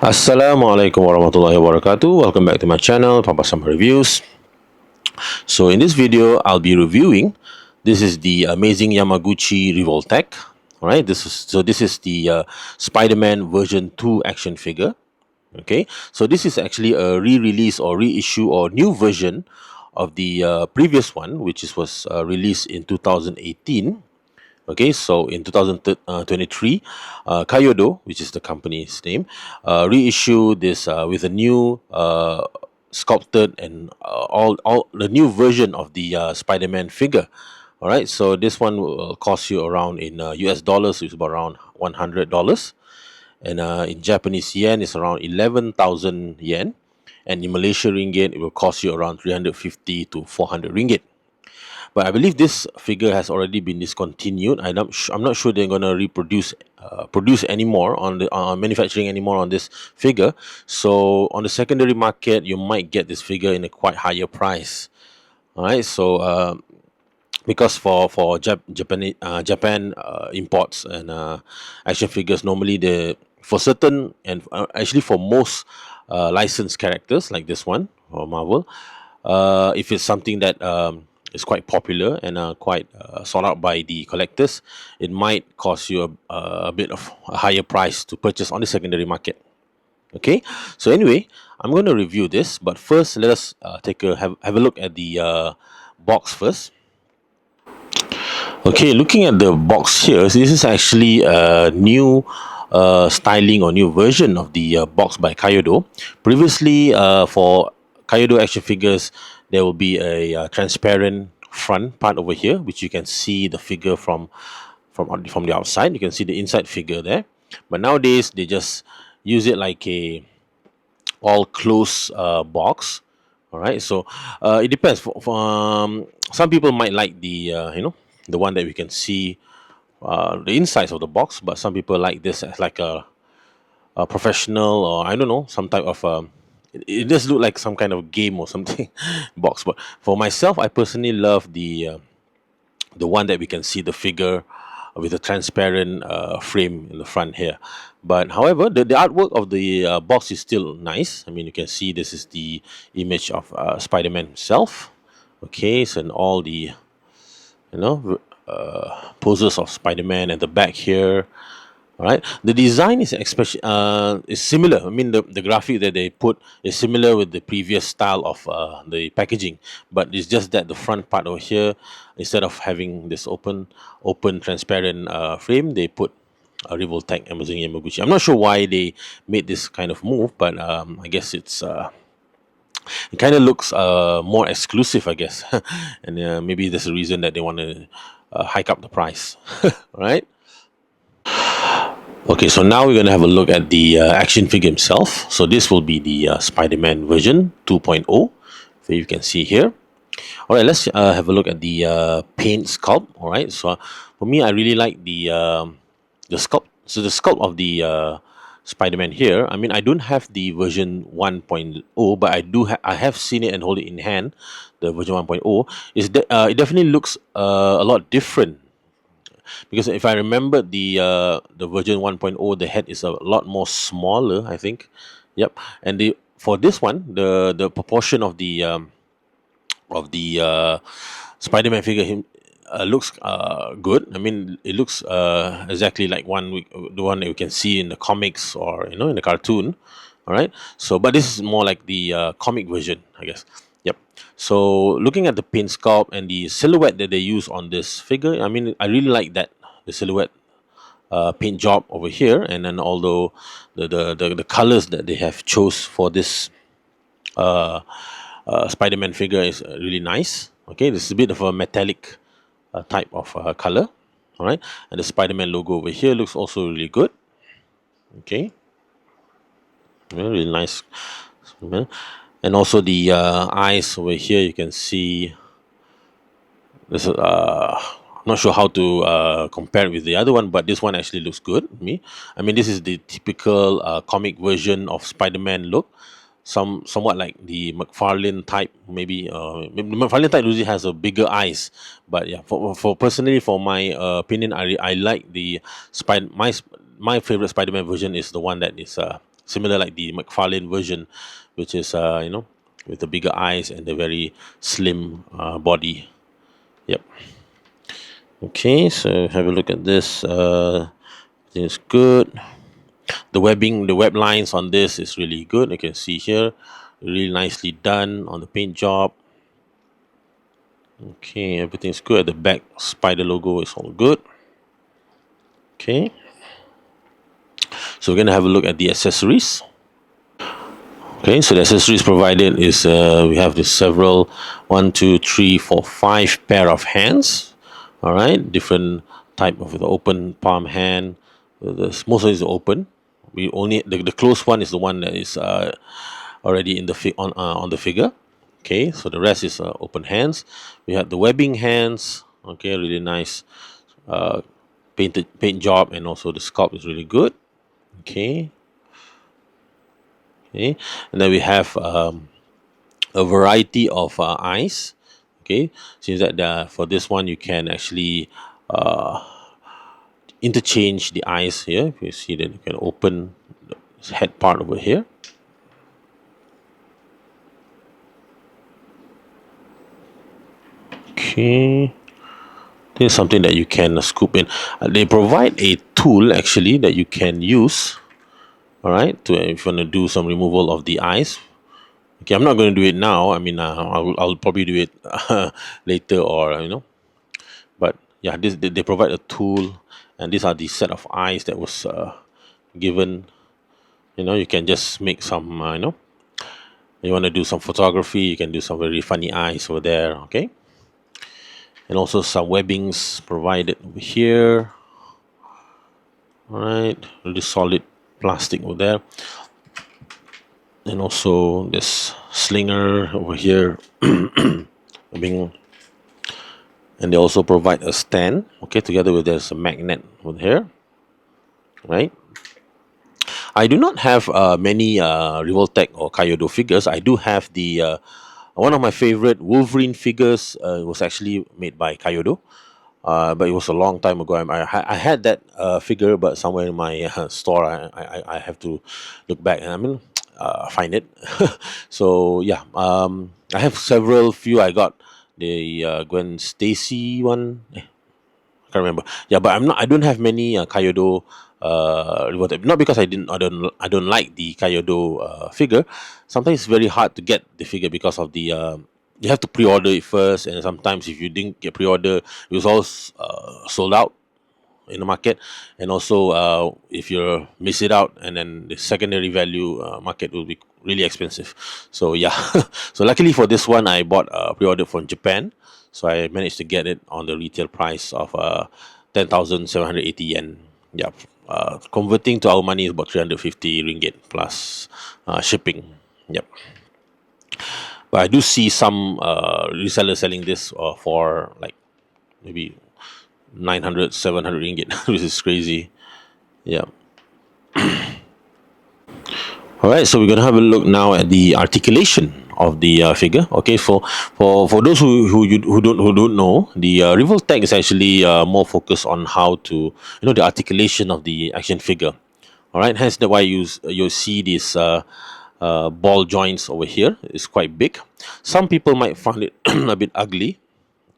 Assalamualaikum warahmatullahi wabarakatuh. Welcome back to my channel, Papa Summer Reviews. So in this video, I'll be reviewing. This is the amazing Yamaguchi Revoltech. All right, this is the Spider-Man version 2 action figure. Okay, so this is actually a re-release or reissue or new version of the previous one, which was released in 2018. Okay, so in 2023, Kaiyodo, which is the company's name, reissued this with a new sculpted and all the new version of the Spider-Man figure. All right, so this one will cost you around in US dollars, it's about around $100, and in Japanese yen, it's around 11,000 yen, and in Malaysia ringgit, it will cost you around 350 to 400 ringgit. But I believe this figure has already been discontinued. I'm not sure they're gonna produce anymore on the manufacturing anymore on this figure. So on the secondary market, you might get this figure in a quite higher price. All right. So because for Japan imports and action figures, normally for certain and actually for most licensed characters like this one or Marvel, if it's something that is quite popular and quite sought out by the collectors, it might cost you a bit of a higher price to purchase on the secondary market. Okay, so anyway, I'm going to review this, but first let us have a look at the box first. Okay, looking at the box here, so this is actually a new styling or new version of the box by Kaiyodo. Previously, for Kaiyodo action figures, there will be a transparent front part over here, which you can see the figure from the outside. You can see the inside figure there. But nowadays, they just use it like a all closed box. All right, so it depends. Some people might like the one that we can see the insides of the box, but some people like this as like a professional, or I don't know, some type of it does look like some kind of game or something box. But for myself, I personally love the one that we can see the figure with a transparent frame in the front here. But however, the artwork of the box is still nice. I mean, you can see this is the image of Spider-Man himself. Okay, so and all the poses of Spider-Man at the back here. All right, the design is especially is similar. I mean, the graphic that they put is similar with the previous style of the packaging, but it's just that the front part over here, instead of having this open transparent frame, they put a Revoltech Amazon Yamaguchi. I'm not sure why they made this kind of move, but I guess it kind of looks more exclusive, I guess, and maybe there's a reason that they want to hike up the price, right? Okay, so now we're going to have a look at the action figure himself. So this will be the Spider-Man version 2.0, so you can see here. All right, let's have a look at the paint sculpt. All right, so for me, I really like the sculpt. So the sculpt of the Spider-Man here. I mean, I don't have the version 1.0, but I have seen it and hold it in hand. The version 1.0 it definitely looks a lot different, because if I remember the version 1.0, the head is a lot more smaller, I think. Yep, and for this one, the proportion of the Spider-Man figure looks good. I mean, it looks exactly like the one that we can see in the comics or in the cartoon. All right. So, but this is more like the comic version, I guess. Yep. So, looking at the paint sculpt and the silhouette that they use on this figure, I mean, I really like that the silhouette paint job over here, and then although the colors that they have chose for this Spider-Man figure is really nice. Okay, this is a bit of a metallic type of color. All right, and the Spider-Man logo over here looks also really good. Okay, really nice. And also the eyes over here, you can see this. I'm not sure how to compare it with the other one, but this one actually looks good to me. I mean, this is the typical comic version of Spider-Man look. Somewhat like the McFarlane type, maybe. Maybe the McFarlane type usually has a bigger eyes, but yeah, for personally, for my opinion, I like the my favorite Spider-Man version is the one that is similar like the McFarlane version, which is with the bigger eyes and the very slim body. Yep. Okay, so have a look at this. It's good. The webbing, the web lines on this is really good. You can see here, really nicely done on the paint job. Okay, everything's good. At the back, spider logo is all good. Okay, so we're gonna have a look at the accessories. Okay, so the accessories provided is we have this several 5 pair of hands. All right, different type of the open palm hand. Most of it is open. We only the closed one is the one that is already in the on the figure. Okay, so the rest is open hands. We have the webbing hands. Okay, really nice paint job, and also the sculpt is really good. Okay, okay, and then we have a variety of eyes. Okay, seems that for this one you can actually interchange the eyes here. If you see that, you can open the head part over here. Okay, this is something that you can scoop in. They provide a tool actually that you can use. All right, to if you want to do some removal of the eyes. Okay, I'm not going to do it now. I mean, I'll probably do it later, or But yeah, they provide a tool, and these are the set of eyes that was given. You can just make some. You want to do some photography, you can do some very funny eyes over there. Okay, and also some webbings provided over here. All right, really solid plastic over there, and also this slinger over here. Being And they also provide a stand, okay, together with there's a magnet over here, right? I do not have many Revoltech or Kaiyodo figures. I do have the one of my favorite Wolverine figures. Was actually made by Kaiyodo, but it was a long time ago. I had that figure, but somewhere in my store, I have to look back, and find it. So yeah, I have several few. I got the Gwen Stacy one. I can't remember. Yeah, but I don't have many Kaiyodo. Not because I don't like the Kaiyodo figure. Sometimes it's very hard to get the figure because of the you have to pre-order it first, and sometimes if you didn't get pre-order, it was all sold out in the market. And also if you miss it out, and then the secondary value market will be really expensive. So yeah, so luckily for this one, I bought pre-order from Japan, so I managed to get it on the retail price of 10,780 yen. Yeah, converting to our money is about 350 ringgit plus shipping. Yep. But I do see some resellers selling this for like maybe 900, 700 ringgit, which is crazy. Yeah. All right, so we're gonna have a look now at the articulation of the figure. Okay, for those who don't know, the Revoltech is actually more focused on how to the articulation of the action figure. All right, hence that why you see these ball joints over here is quite big. Some people might find it a bit ugly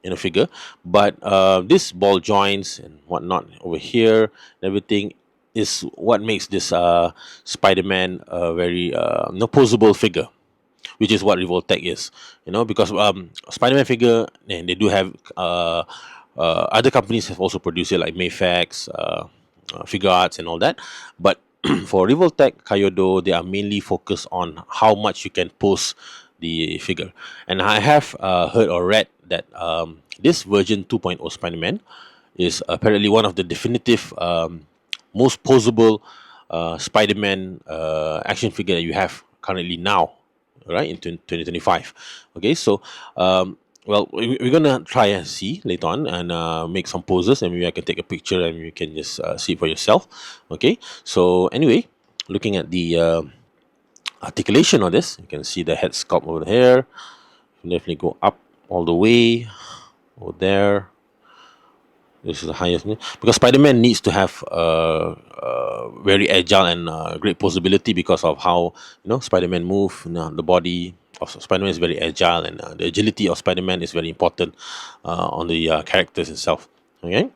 in a figure, but this ball joints and whatnot over here, everything is what makes this Spider-Man a very posable figure, which is what Revoltech is. Because Spider-Man figure, and they do have other companies have also produced it, like Mayfax, Figure Arts, and all that. But for Revoltech, Kaiyodo, they are mainly focused on how much you can pose the figure. And I have heard or read that this version 2.0 Spider-Man is apparently one of the definitive most posable Spider-Man action figure that you have currently now, right, in 2025. Okay, so well, we're gonna try and see later on, and make some poses, and maybe I can take a picture and you can just see for yourself. Okay, so anyway, looking at the articulation of this, you can see the head sculpt over here. Definitely go up all the way over there. This is the highest, because Spider-Man needs to have very agile and great posability because of how Spider-Man move. The body of Spider-Man is very agile, and the agility of Spider-Man is very important on the characters itself. Okay,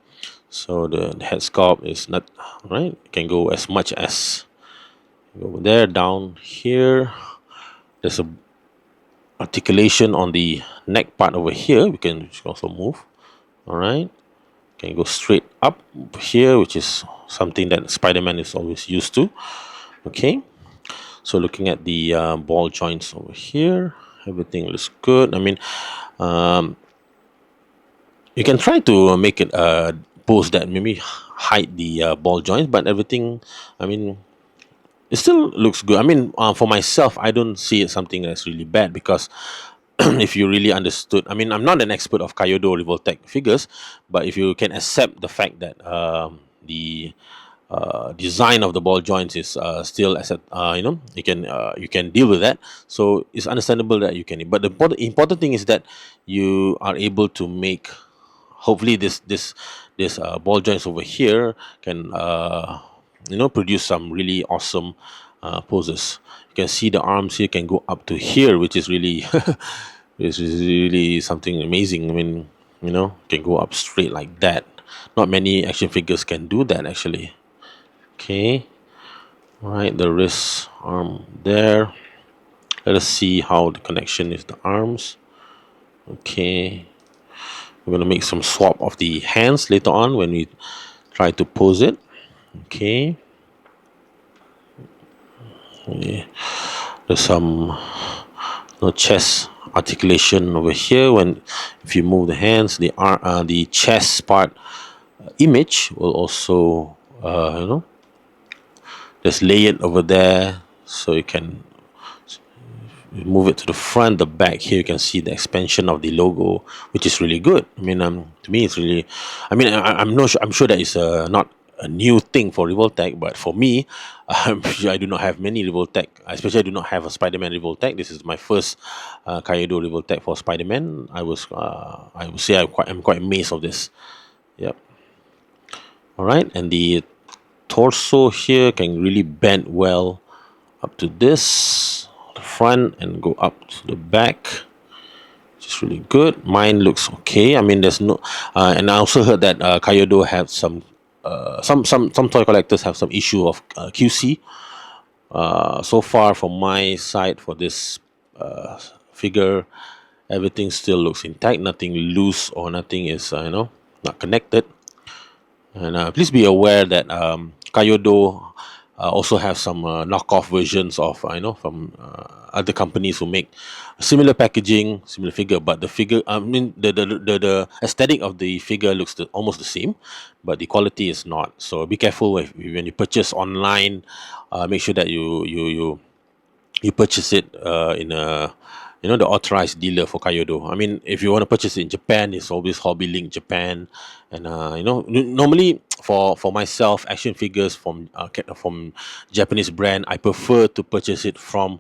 so the head sculpt is not right. It can go as much as over there, down here. There's a articulation on the neck part over here. We can also move. All right, can go straight up here, which is something that Spider-Man is always used to. Okay, so looking at the ball joints over here, everything looks good. I mean, you can try to make it pose that maybe hide the ball joints, but everything, I mean, it still looks good. I mean, for myself, I don't see it something that's really bad because if you really understood, I mean, I'm not an expert of Kaiyodo Revoltech figures, but if you can accept the fact that the design of the ball joints is still accept, you can deal with that. So it's understandable that you can. But the important thing is that you are able to make. Hopefully, this ball joints over here can produce some really awesome poses. You can see the arms here can go up to here, which is really is really something amazing. I mean, can go up straight like that. Not many action figures can do that actually. Okay, right, the wrist arm there. Let us see how the connection is the arms. Okay, we're gonna make some swap of the hands later on when we try to pose it. Okay, yeah. There's some chest articulation over here. When if you move the hands, the chest part image will also just lay it over there, so you can move it to the front. The back here, you can see the expansion of the logo, which is really good. I mean, to me, it's really. I mean, I'm not sure. I'm sure that is not a new thing for Revoltech, but for me, I do not have many Revoltech. Especially, I do not have a Spider-Man Revoltech. This is my first Kaiyodo Revoltech for Spider-Man. I would say I'm quite amazed of this. Yep. All right, and the torso here can really bend well up to this the front and go up to the back, which is really good. Mine looks okay. I mean, there's no and I also heard that Kaiyodo have some toy collectors have some issue of QC. So far from my side for this figure, everything still looks intact. Nothing loose or nothing is not connected. And please be aware that Kaiyodo also have some knockoff versions of from other companies who make similar packaging, similar figure, but the figure, I mean, the aesthetic of the figure looks almost the same, but the quality is not. So be careful when you purchase online. Make sure that you purchase it in a the authorized dealer for Kaiyodo. I mean, if you want to purchase it in Japan, it's always Hobby Link Japan, and normally for myself, action figures from Japanese brand, I prefer to purchase it from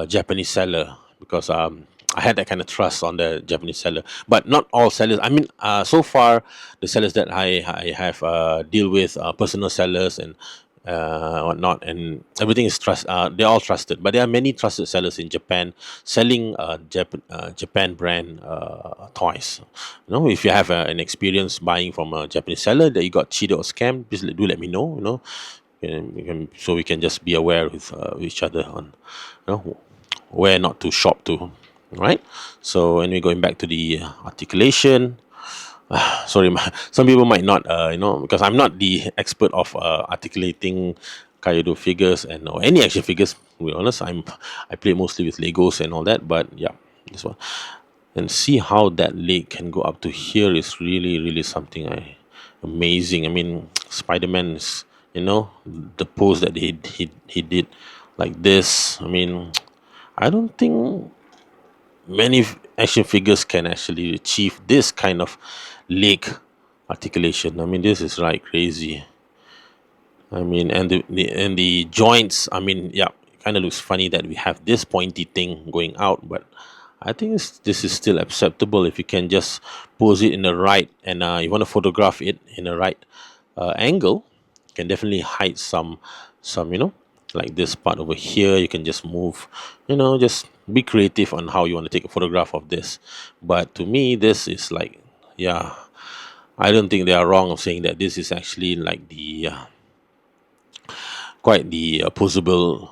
Japanese seller because I had that kind of trust on the Japanese seller. But not all sellers. I mean, so far the sellers that I have deal with personal sellers and whatnot, and everything is they're all trusted, but there are many trusted sellers in Japan selling Japan brand toys. If you have an experience buying from a Japanese seller that you got cheated or scammed, please do let me know. So we can just be aware with each other on where not to shop to. Right. So anyway, going back to the articulation. Sorry, some people might not, because I'm not the expert of articulating Kaiyodo figures or any action figures. To be honest, I play mostly with Legos and all that. But yeah, this one, and see how that leg can go up to here is really, really something amazing. I mean, Spider-Man is, the pose that he did like this. I mean, I don't think many action figures can actually achieve this kind of leg articulation. I mean, this is like crazy. I mean, and the joints. I mean, yeah, it kind of looks funny that we have this pointy thing going out, but I think this is still acceptable if you can just pose it in the right, and you want to photograph it in the right angle. can definitely hide some, like this part over here. You can just move, just be creative on how you want to take a photograph of this. But to me, this is like, yeah, I don't think they are wrong of saying that this is actually like the quite the posable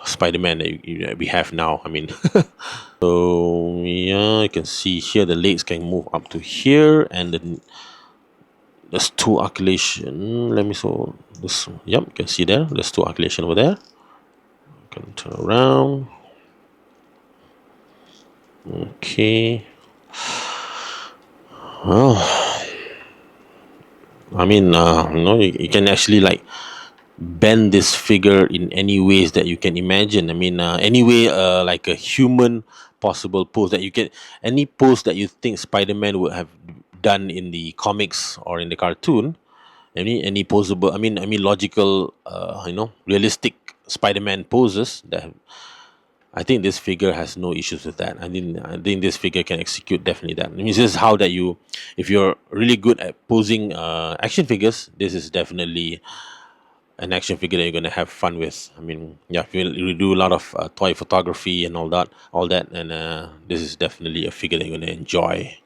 Spider-Man that we have now. I mean, so yeah, you can see here the legs can move up to here, and then there's two articulation. Let me so this. Yep, you can see there. There's two articulation over there. You can turn around. Okay. Well, I mean, you can actually like bend this figure in any ways that you can imagine. I mean, any way, like a human possible pose that you can, any pose that you think Spider-Man would have done in the comics or in the cartoon, any posable. I mean, logical, realistic Spider-Man poses that. I think this figure has no issues with that. I think this figure can execute definitely that. I mean, this is how that you, if you're really good at posing action figures, this is definitely an action figure that you're gonna have fun with. I mean, yeah, if you do a lot of toy photography and all that, and this is definitely a figure that you're gonna enjoy.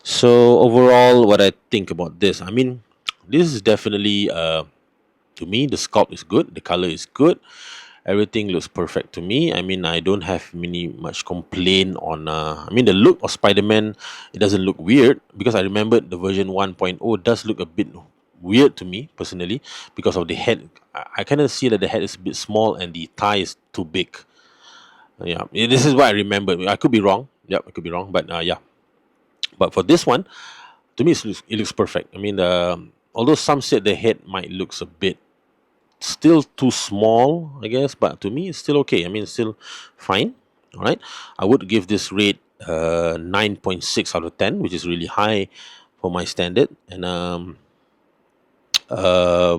So overall, what I think about this, I mean, this is definitely to me the sculpt is good, the color is good, everything looks perfect to me. I mean, I don't have many much complaint on. I mean, the look of Spider-Man, it doesn't look weird because I remember the version 1.0 does look a bit weird to me personally because of the head. I kind of see that the head is a bit small and the thigh is too big. Yeah, this is what I remember. I could be wrong. Yep, I could be wrong, but yeah. But for this one, to me, it looks perfect. I mean, although some said the head might looks a bit still too small, I guess, but to me, it's still okay. I mean, it's still fine. All right, I would give this rate 9.6 out of 10, which is really high for my standard. And uh,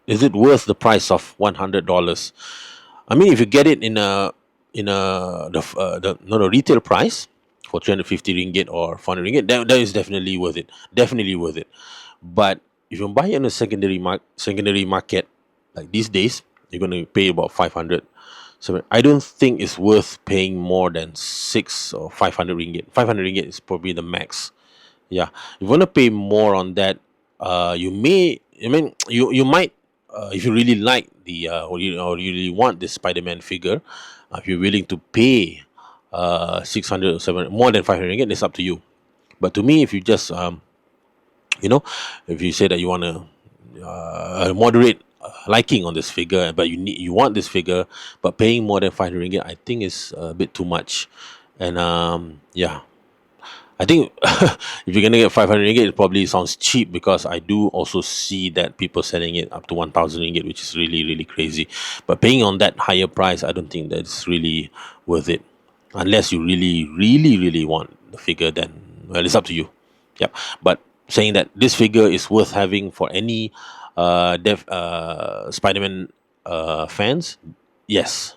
is it worth the price of $100? I mean, if you get it in the no no retail price for 350 ringgit or 400 ringgit, that is definitely worth it. Definitely worth it. But if you buy it in a secondary market, like these days, you're gonna pay about 500. So I don't think it's worth paying more than 6 or 500 ringgit. 500 ringgit is probably the max. Yeah, if you want to pay more on that, you may. I mean, you might, if you really like the or you really want this Spider-Man figure, if you're willing to pay 600 or 700, more than 500 ringgit, it's up to you. But to me, if you just you know, if you say that you want to moderate liking on this figure, but you want this figure, but paying more than 500 ringgit, I think is a bit too much. And yeah, I think if you're gonna get 500 ringgit, it probably sounds cheap because I do also see that people selling it up to 1,000 ringgit, which is really really crazy. But paying on that higher price, I don't think that's really worth it, unless you really really really want the figure. Then well, it's up to you. Yep. But saying that this figure is worth having for any Spider-Man fans, yes,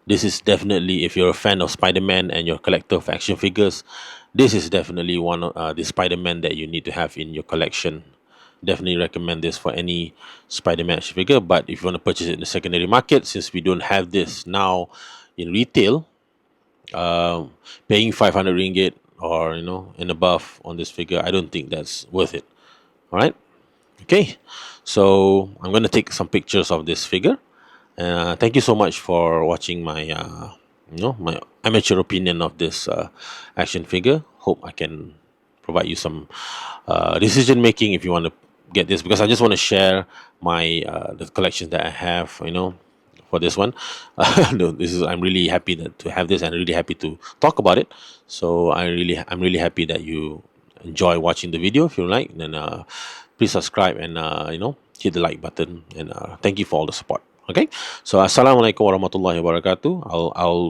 this is definitely, if you're a fan of Spider-Man and you're a collector of action figures, this is definitely one of the Spider-Man that you need to have in your collection. Definitely recommend this for any Spider-Man action figure. But if you want to purchase it in the secondary market, since we don't have this now in retail, uh, paying 500 ringgit or and above on this figure, I don't think that's worth it. All right. Okay, so I'm going to take some pictures of this figure. Thank you so much for watching my my amateur opinion of this action figure. Hope I can provide you some decision making if you want to get this, because I just want to share my the collections that I have. For this one, no, I'm really happy to have this, and really happy to talk about it. So I'm really happy that you enjoy watching the video. If you like, then please subscribe and hit the like button, and thank you for all the support. Okay, so assalamualaikum warahmatullahi wabarakatuh. I'll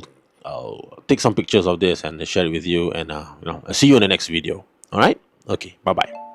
take some pictures of this and share it with you, and I'll see you in the next video. All right, okay, bye bye.